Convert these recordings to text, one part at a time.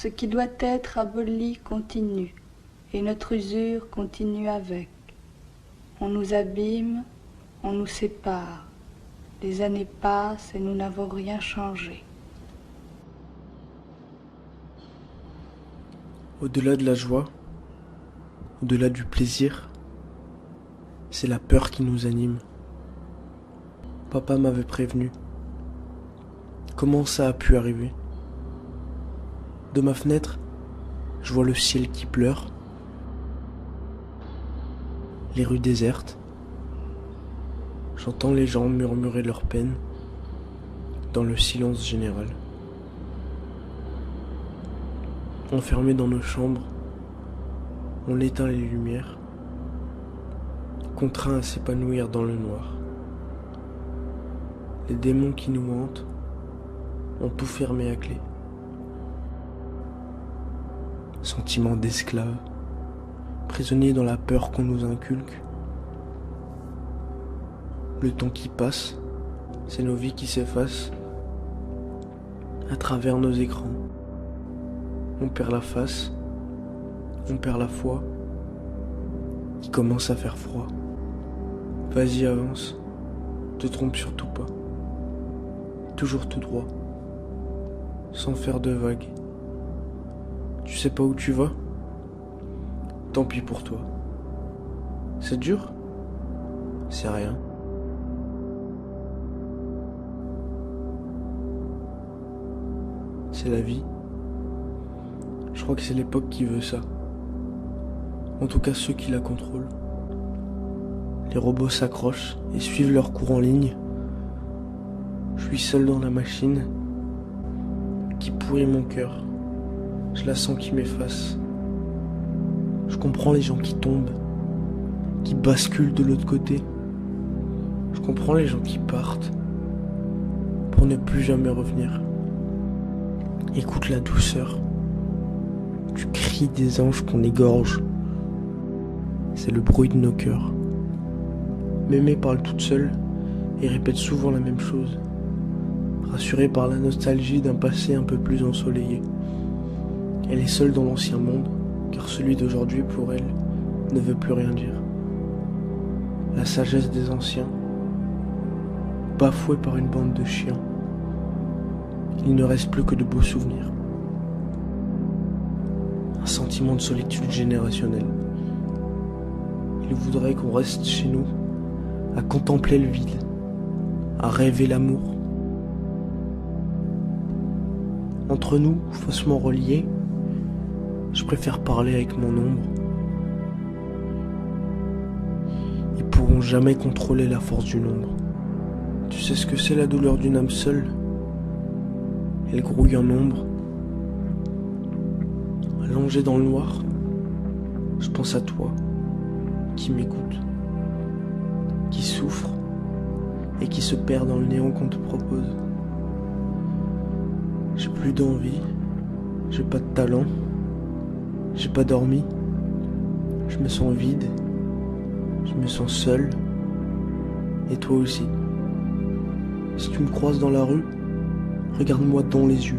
Ce qui doit être aboli continue, et notre usure continue avec. On nous abîme, on nous sépare. Les années passent et nous n'avons rien changé. Au-delà de la joie, au-delà du plaisir, c'est la peur qui nous anime. Papa m'avait prévenu. Comment ça a pu arriver? De ma fenêtre, je vois le ciel qui pleure, les rues désertes. J'entends les gens murmurer leurs peines dans le silence général. Enfermés dans nos chambres, on éteint les lumières, contraints à s'épanouir dans le noir. Les démons qui nous hantent ont tout fermé à clé. Sentiment d'esclave, prisonnier dans la peur qu'on nous inculque. Le temps qui passe, c'est nos vies qui s'effacent à travers nos écrans. On perd la face, on perd la foi. Il commence à faire froid. Vas-y, avance, te trompe surtout pas. Toujours tout droit, sans faire de vagues. Tu sais pas où tu vas? Tant pis pour toi. C'est dur? C'est rien. C'est la vie. Je crois que c'est l'époque qui veut ça. En tout cas ceux qui la contrôlent. Les robots s'accrochent et suivent leur cours en ligne. Je suis seul dans la machine qui pourrit mon cœur. Je la sens qui m'efface. Je comprends les gens qui tombent, qui basculent de l'autre côté. Je comprends les gens qui partent pour ne plus jamais revenir. Écoute la douceur du cri des anges qu'on égorge. C'est le bruit de nos cœurs. Mémé parle toute seule et répète souvent la même chose, rassurée par la nostalgie d'un passé un peu plus ensoleillé. Elle est seule dans l'ancien monde, car celui d'aujourd'hui pour elle ne veut plus rien dire. La sagesse des anciens, bafouée par une bande de chiens. Il ne reste plus que de beaux souvenirs. Un sentiment de solitude générationnelle. Il voudrait qu'on reste chez nous, à contempler le vide, à rêver l'amour. Entre nous, faussement reliés, je préfère parler avec mon ombre. Ils pourront jamais contrôler la force du nombre. Tu sais ce que c'est la douleur d'une âme seule? Elle grouille en ombre. Allongé dans le noir, je pense à toi, qui m'écoute, qui souffre et qui se perd dans le néant qu'on te propose. J'ai plus d'envie, j'ai pas de talent, j'ai pas dormi, je me sens vide, je me sens seul, et toi aussi. Si tu me croises dans la rue, regarde-moi dans les yeux.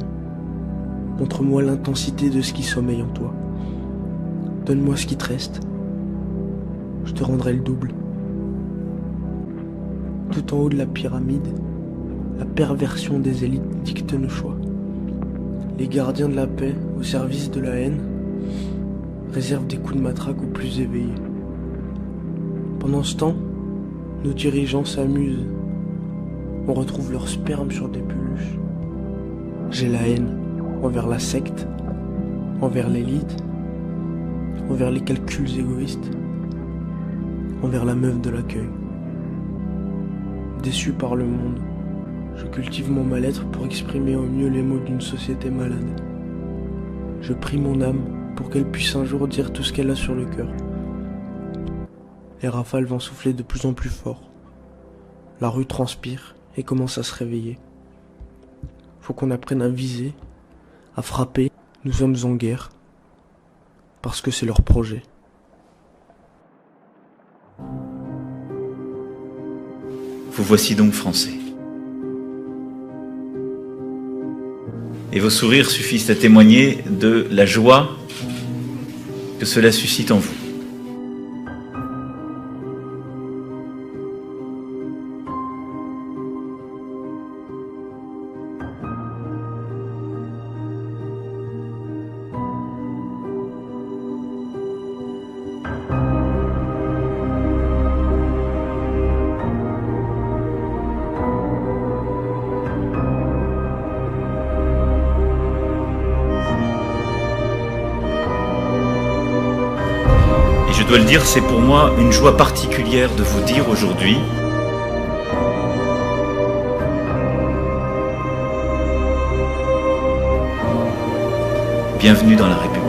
Montre-moi l'intensité de ce qui sommeille en toi. Donne-moi ce qui te reste. Je te rendrai le double. Tout en haut de la pyramide, la perversion des élites dicte nos choix. Les gardiens de la paix, au service de la haine, réservent des coups de matraque aux plus éveillés. Pendant ce temps, nos dirigeants s'amusent. On retrouve leur sperme sur des peluches. J'ai la haine envers la secte, envers l'élite, envers les calculs égoïstes, envers la meuf de l'accueil. Déçu par le monde, je cultive mon mal-être pour exprimer au mieux les mots d'une société malade. Je prie mon âme pour qu'elle puisse un jour dire tout ce qu'elle a sur le cœur. Les rafales vont souffler de plus en plus fort. La rue transpire et commence à se réveiller. Faut qu'on apprenne à viser, à frapper. Nous sommes en guerre, parce que c'est leur projet. Vous voici donc français. et vos sourires suffisent à témoigner de la joie que cela suscite en vous. Je dois le dire, c'est pour moi une joie particulière de vous dire aujourd'hui bienvenue dans la République.